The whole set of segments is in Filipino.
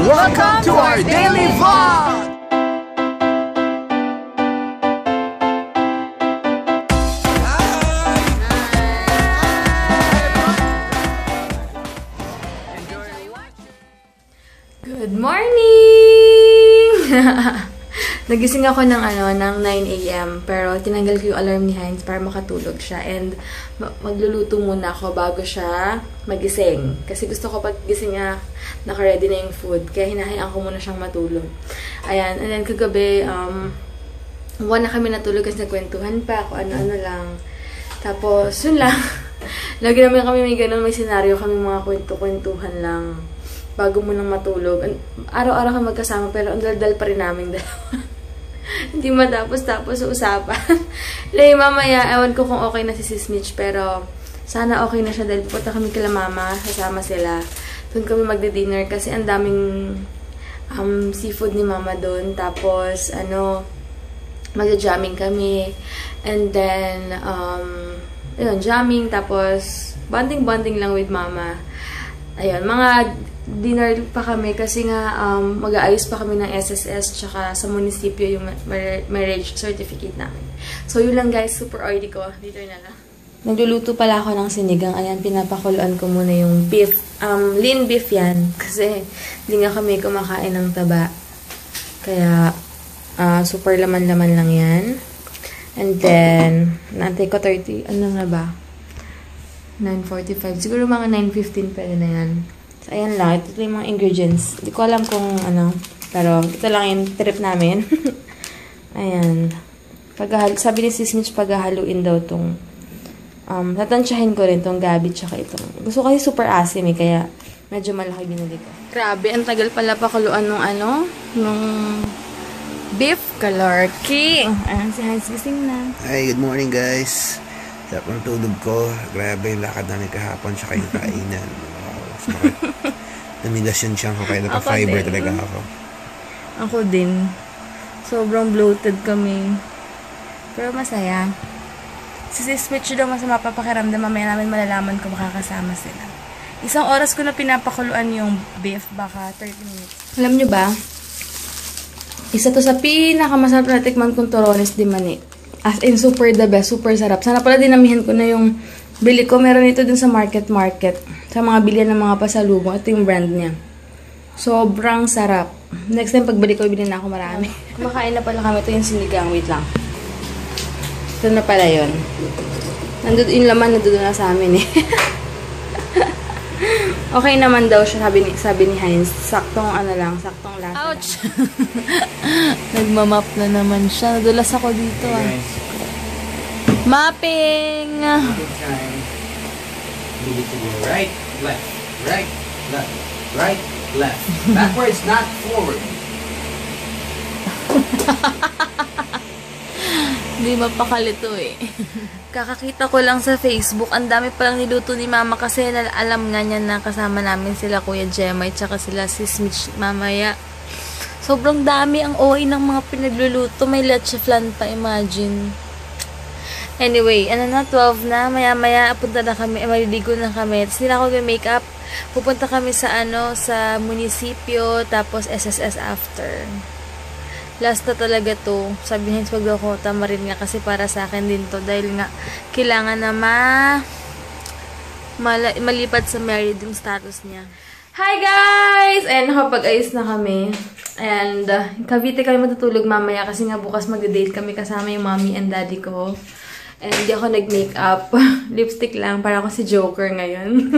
Welcome to our daily vlog! Good morning! Nagising ako ng 9 AM pero tinanggal ko yung alarm ni Heinz para makatulog siya and magluluto muna ako bago siya magising. Kasi gusto ko pag gising niya naka-ready na yung food kaya hinahayaan ko muna siyang matulog. Ayan, and then kagabi na kami natulog kasi nagkwentuhan pa ako ano-ano lang. Tapos yun lang. Lagi naman kami may ganun, may senaryo kami mga kwento-kwentuhan lang bago mo nang matulog. Araw-araw kami magkasama pero ang daldal pa rin namin dalawa. Hindi matapos-tapos sa usapan. Lay, mamaya, ewan ko kung okay na si Sis Mitch pero sana okay na siya dahil pupunta kami kila mama, kasama sila. Doon kami magdi-dinner kasi ang daming seafood ni mama doon. Tapos, magja-jamming kami. And then, jamming. Tapos, bonding lang with mama. Ayun, mga dinner pa kami kasi nga mag-aayos pa kami ng SSS tsaka sa munisipyo yung marriage certificate namin. So, yun lang guys. Super oily ko. Dito na lang. Nagluluto pala ako ng sinigang. Ayan, pinapakuluan ko muna yung beef. Lean beef yan. Kasi hindi nga kami kumakain ng taba. Kaya, super laman-laman lang yan. And then, naantay ko 30. Ano na ba? 9:45. Siguro mga 9:15 pwede na yan. So, ayan lang. Ito yung mga ingredients. Hindi ko alam kung pero ito lang yung trip namin. Ayan. Sabi ni Sis Mitch, paghahaluin daw itong tatansyahin ko rin itong gabi tsaka itong. Gusto kasi super asim kaya medyo malaki binili ko. Grabe, ang tagal pala pakuluan nung beef kalarki. Ayan, si Heinz gising na. Hi, good morning guys. Sarap ng tulog ko. Grabe yung lakad namin kahapon tsaka yung kainan. Namilas yung tiyan ko kaya naka-fiber talaga ako. Ako din. Sobrang bloated kami. Pero masaya. Si Sis Mitch daw masama papakiramdam. Mamaya namin malalaman kung makakasama sila. Isang oras ko na pinapakuluan yung beef. Baka 30 minutes. Alam nyo ba? Isa to sa pinakamasarap na tikman kong turones di mani. As in, super the best. Super sarap. Sana pala dinamihan ko na yung bili ko. Meron ito dun sa market. Sa mga bilihan ng mga pasalubong. Ito yung brand niya. Sobrang sarap. Next time, pagbalik ko, bilhin na ako marami. Kumakain na pala kami. Ito yung sinigang. Wait lang. Ito na pala yun. Nandun yung laman. Nandun na sa amin eh. Okay naman daw siya. Sabi ni Heinz. Saktong saktong lasa. Ouch! Nagmamap na naman siya. Nadulas ako dito Mapping! You need to go right, left, right, left, right, left. Backwards, not forward. Hindi mapakalito eh. Kakakita ko lang sa Facebook, ang dami palang niluto ni Mama kasi alam nga niya na kasama namin sila Kuya Jemay tsaka sila Sis Mitch mamaya. Sobrang dami ang OA ng mga pinagluluto. May leche flan pa, imagine. Anyway, 12 na. Maya-maya, punta na kami. Maliligo na kami. Tapos nila ako make-up. Pupunta kami sa sa munisipyo. Tapos SSS after. Last na talaga to. Sabi niya, wag daw ko tamarin nga kasi para sa akin din to. Dahil nga, kailangan na malipad sa married yung status niya. Hi guys! Ayan, nakapag-ayos na kami. And, Cavite kami matutulog mamaya kasi nga bukas mag-date kami kasama yung mommy and daddy ko. And hindi ako nag-makeup. Lipstick lang. Para ako si Joker ngayon.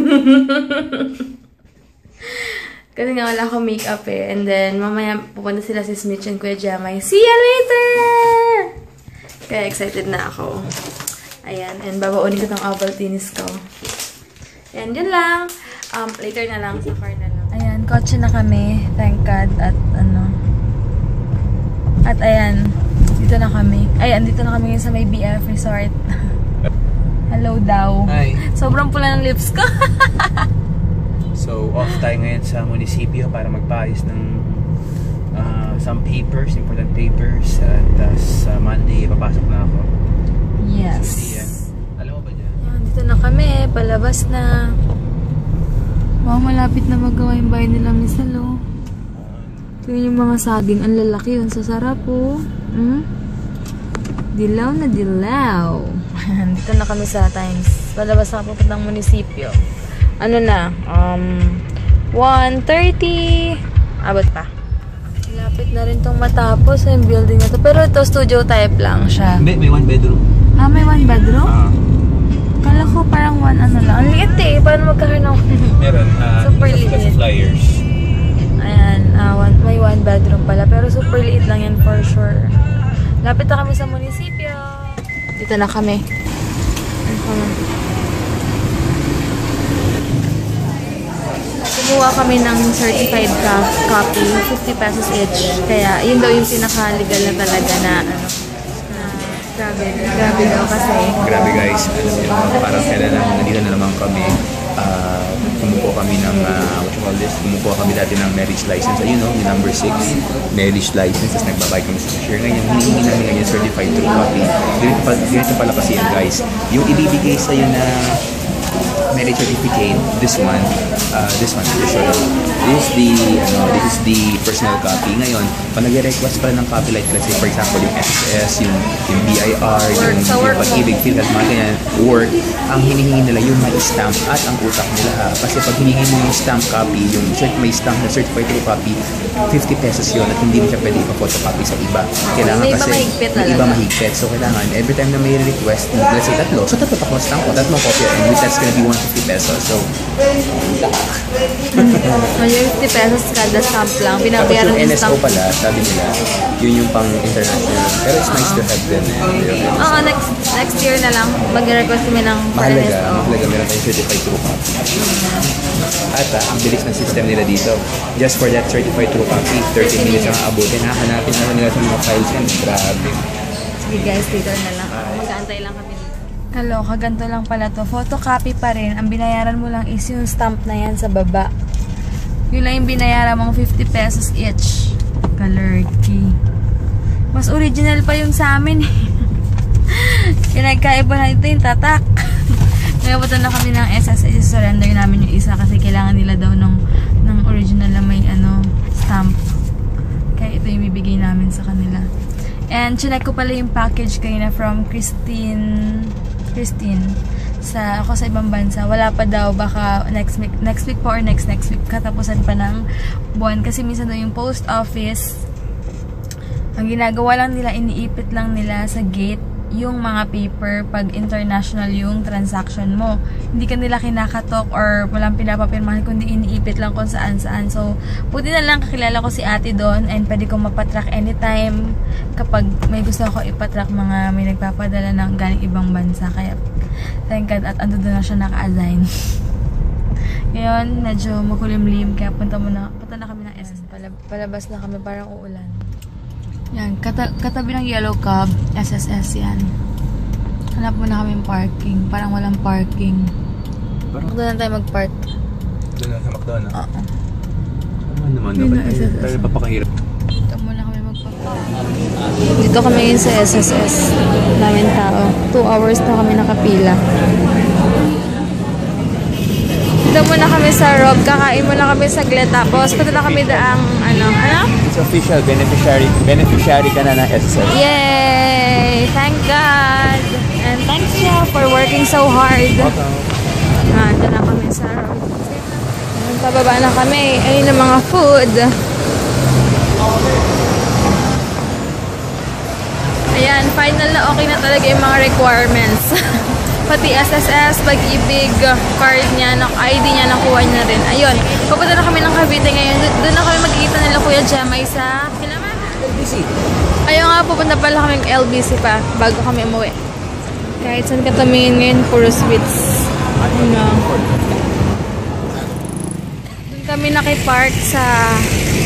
Kasi nga wala akong makeup eh. And then, mamaya pupunta sila si Mitch and Kuya Jamay. See you later! Kaya excited na ako. Ayan. And babaunin ko tong Ovaltinis ko. Ayan, yun lang. Later na lang. Sa car na lang. Ayan, kotse na kami. Thank God. At ayan. Dito na kami. Ayan, dito na kami sa may BF Resort. Hello daw. Hi. Sobrang pula ng lips ko. So, off tayo ngayon sa munisipyo para magpaayos ng some papers, important papers. At sa Monday, papasok na ako. Yes. So, see ya. Alam mo ba dyan? Ayan, dito na kami. Palabas na. Wow, malapit na magawa yung bahay nila, Miss Halo. Tingnan yung mga saging. Ang lalaki yun. Sasarap po. Dilaw na dilaw. Dito na kami sa Times. Palabas na papuntang munisipyo. Ano na? 1:30. Abot pa. Lapit na rin tong matapos yung building na to. Pero ito, studio type lang siya. May 1 bedroom. May 1 bedroom? Kala ko parang 1 ano lang. Ang liit eh. Paano magkakaroon ng... Meron. Super liit. Flyers. Ayan. May 1 bedroom pala. Pero super liit lang yan for sure. Lapit na kami sa munisipyo. Dito na kami. Kumuha kami ng certified copy, 50 pesos each. Kaya yun daw yung pinaka-legal na talaga na grabe daw kasi. Grabe guys, parang kailan nandito na naman kami. Kumukuha kami ng, kumukuha kami dati ng marriage license. Ayun no, yung number 6, marriage license. Tapos nagbabayad kami sa cashier. Ngayon, hinihingi namin ngayon certified true copy. Ganito pala kasi yan guys. Yung ibibigay sa'yo na marriage certificate, this one usually. This is the personal copy. Ngayon, pag nag-request pala ng copy, like let's say for example yung SSS, yung BIR, yung pag-ibig, PhilHealth, mga ganyan, work, ang hinihingi nila yung may stamp at ang utak nila. Kasi pag hinihingi mo yung stamp copy, yung may stamp na certified true copy, 50 pesos yun at hindi mo siya pwede ipa-photocopy sa iba. Kailangan kasi may iba mahigpit. So kailangan every time na may request, let's say tatlo, so tatlo pa stamp ko, tatlong kopya, and that's gonna be 150 pesos. So, yung 50 pesos kada stamp lang. Binabayaran yung yung NSO stamp. pala, sabi nila, yun yung pang international. Pero it's nice to have them. Oo, next year na lang. Mag-request kami ng NSO. Mahalaga, meron tayong certified true copy. At ang bilis ng system nila dito. Just for that certified true copy, 30 minutes ang abutin. Hahanapin na nila sa mga files yan. Grabe. Sige guys, dito na lang. Mag-aantay lang kami dito. Hello, kaganto lang pala to. Photocopy pa rin. Ang binayaran mo lang is yung stamp na yan sa baba. Yun lang yung binayaran mong 50 pesos each. Kalerky. Mas original pa yung sa amin. Pinagkaiba na ito yung tatak. Nagabutan na kami ng SSS. Surrender namin yung isa kasi kailangan nila daw ng original na may stamp. Kaya ito yung bibigay namin sa kanila. And chinek ko pala yung package kanina from Christine ako sa ibang bansa. Wala pa daw, baka next week po or next week katapusan pa ng buwan kasi minsan daw yung post office ang ginagawa lang nila, iniipit lang nila sa gate yung mga paper pag international yung transaction mo. Hindi ka nila kinakatok or walang pinapapirmahan kundi iniipit lang kung saan. So, buti na lang kakilala ko si ate doon and pwede kong mapatrack anytime kapag may gusto ako ipatrack mga may nagpapadala ng galing ibang bansa. Kaya, thank God at ando doon na siya naka-assign. Ngayon, medyo makulimlim kaya punta na kami ng SS. Palabas na kami, parang uulan. Yan, katabi ng yellow cab, SSS yan. Hanap mo na kami parking. Parang walang parking. Doon na tayo mag-park. Doon na sa McDonald's? Oo. Ano naman dapat? Tayo papakahirap. Dito muna kami magpa-park. Dito kami yun sa SSS. Daming tao. 2 hours na kami nakapila. Dito muna kami sa Rob. Kakain muna kami saglit. Tapos punta na kami daang It's official. Beneficiary ka na ng SSS. Yay! Thank God! And thanks siya for working so hard. Ito na kami sa Rob. Pababa na kami. Ayun ang mga food. Ayan, final na okay na talaga yung mga requirements. Pati SSS, pag-ibig, card niya, ID niya, nakuha niya rin. Ayun, pupunta na kami ng Cavite ngayon. Doon na kami magkikita nila Kuya Jemay sa LBC. Ayun nga, pupunta pala kami ng LBC pa bago kami umuwi. Kahit saan ka tumingin ngayon, puro sweets. Doon kami nakipark sa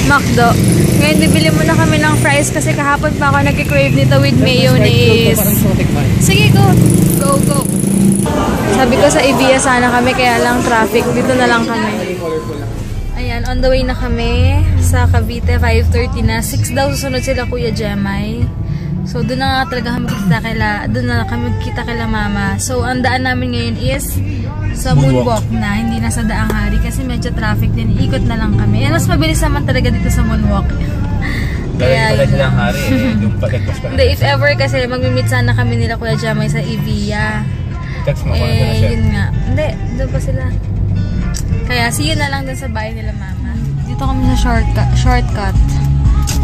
McDo. Ngayon, bibili muna kami ng fries kasi kahapon pa ako nagkikrave nito with mayonnaise. Sige, go! Go! Sabi ko sa Ibiya sana kami, kaya lang traffic. Dito na lang kami. Ayan, on the way na kami sa Cavite, 5:30 na. 6 daw susunod sila Kuya Jemay. So, doon na nga talaga kami kami magkita kila mama. So, ang daan namin ngayon is sa Moonwalk na, hindi na sa Daang Hari kasi medyo traffic din. Ikot na lang kami. And mas mabilis naman talaga dito sa Moonwalk. Kaya pala silang hari eh. Yung palagpas pa. Hindi, if ever kasi magmi-meet sana kami nila Kuya Jamay sa Evia. Text mo, na siya. Yun nga. Hindi, doon pa sila. Kaya see you na lang dun sa bahay nila mama. Dito kami sa shortcut.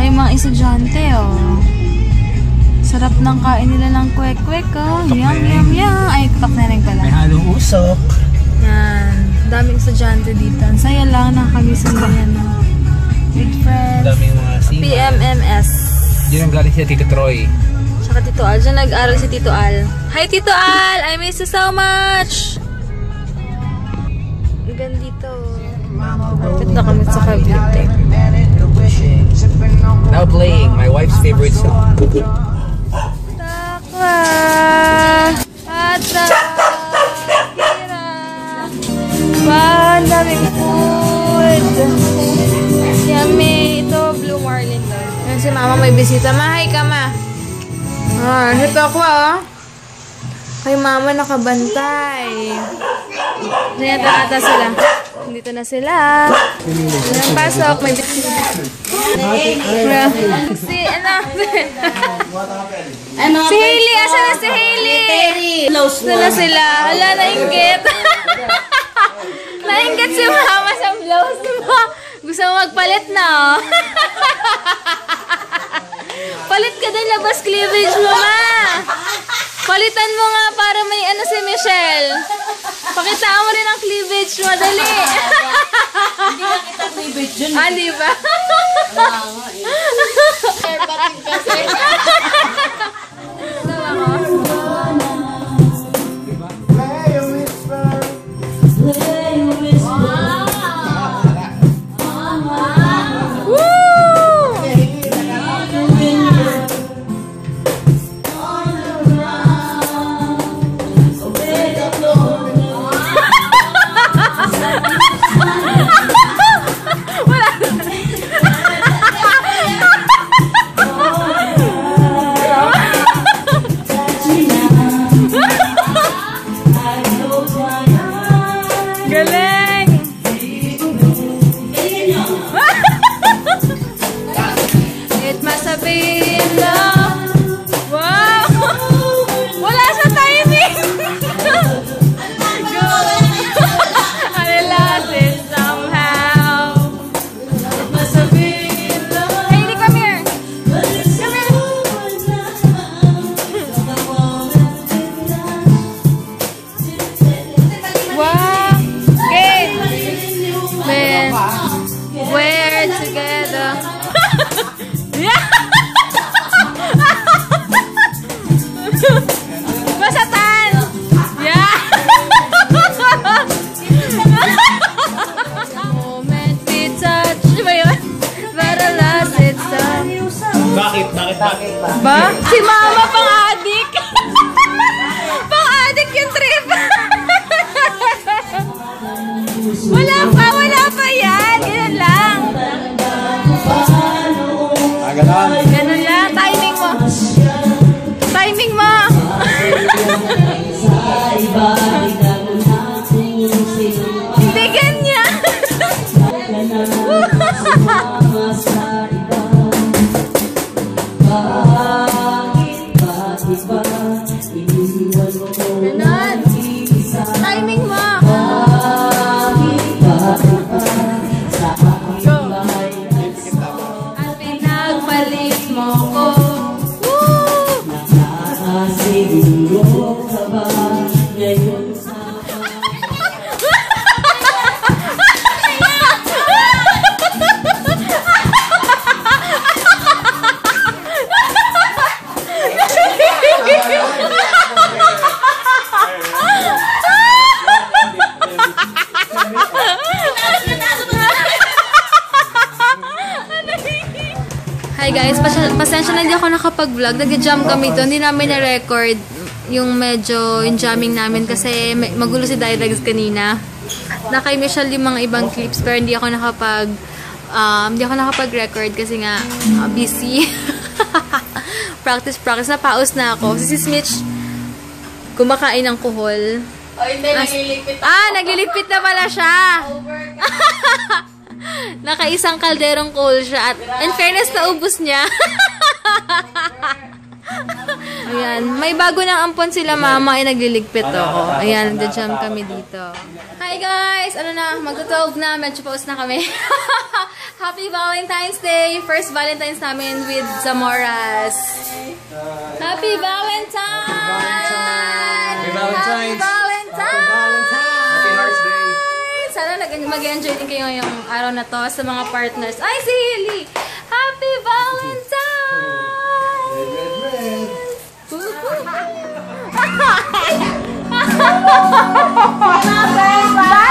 Ay, mga estudyante oh. Sarap ng kain nila ng kwek-kwek oh. Yum, yum, yum. Ay, tutok na rin pala. May halong usok. Yan. Daming estudyante dito. Ang saya lang na kami sundan no? With friends. Daming mga sima. PMMS. Diyan ang galing siya, Tito Troy. Tsaka Tito Al. Diyan nag-aral si Tito Al. Hi, Tito Al! I miss you so much! Ganda dito. Kapit na kami sa Cavite. Now playing my wife's favorite song. Takwa! Patra! Hira! Ba, ang daming food! Yummy! Ito, Blue Marlin daw. Yan si Mama may bisita. Mahay ka, Ma! Ah, hito ako ah! Kay Mama nakabantay. Nayata ata sila. Dito na sila. Walang pasok. May bisita. Si Hailey! Asa na si Hailey? Ito na sila. Wala, nainggit. Nainggit si Mama sa blouse mo. Gusto mo magpalit na, oh. Palit ka din, labas cleavage mo, Ma. Palitan mo nga para may ano si Michelle. Pakitaan mo rin ang cleavage mo, dali. Hindi na kita cleavage dyan. Ah, di ba? Wala nga eh. Bating kasi. Tawa ko. Galing! It must have been love. Wow! Wala sa timing! Go! I lost it somehow. It must have been love. Hailey, come here! Come here! Wow! Game! Man, we're together. Yeah! Masatan! Yeah! Moment we touch. Ba yun? But I lost it some. Bakit Ba? Si Mama pang-adik! Pang-adik yung trip! Wala pa yan! Ganun lang! Ganun lang, timing mo! Timing mo! Hindi ganyan! Ganun! Timing mo! Go! At pinagpalit mo ko. Hi guys, pasensya na hindi ako nakapag-vlog. Nag-jam kami ito. Hindi namin na-record yung medyo yung jamming namin kasi magulo si Direx kanina. Nakay Michelle yung mga ibang clips pero hindi ako nakapag-record kasi nga busy. practice. Napaus na ako. Si Mitch kumakain ng kuhol. O hindi, naglilipit ako. Ah, nagliligpit na pala siya. Over ka. Nakaisang kalderong coal siya. At in fairness, naubos niya. Ayan. May bago ng ampon sila mama. Ay, nagliligpit ako. Ayan, nagja-jam kami dito. Hi guys! Ano na? Magto-12 na. Medyo paus na kami. Happy Valentine's Day! First Valentine's namin with Zamoras. Happy Valentine! Happy Valentine's! Happy Valentine! Happy Hearts Day! Sana mag-enjoy din kayo ngayong araw na to sa mga partners. Ay, si Hilly! Happy Valentine! Bye!